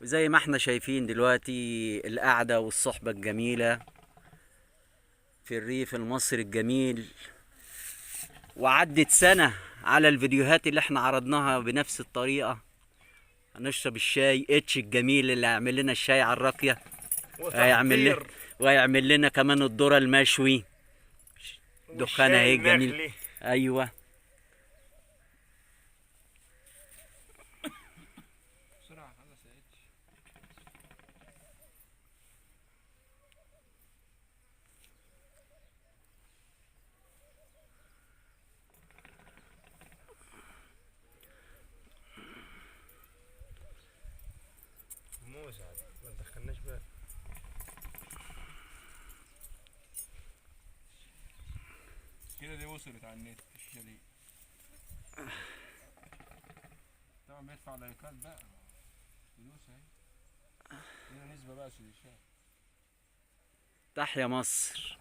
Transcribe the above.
وزي ما احنا شايفين دلوقتي القعدة والصحبة الجميلة في الريف المصري الجميل. وعدت سنة على الفيديوهات اللي احنا عرضناها بنفس الطريقة. هنشرب الشاي اتش الجميل اللي هيعمل لنا الشاي على الراقية. هيعمل لنا وتحضير وهيعمل لنا كمان الذرة المشوي. دخانة والشاي اهي جميل. المغلي. ايوه. بسرعة خلاص يا اتش. موزة ما تدخلناش بقى. كده دي وصلت على النت الشيشة دي. طبعا بيدفع لايكات بقى، فلوس اهي. هنا نسبة بقى شيشات. تحيا مصر.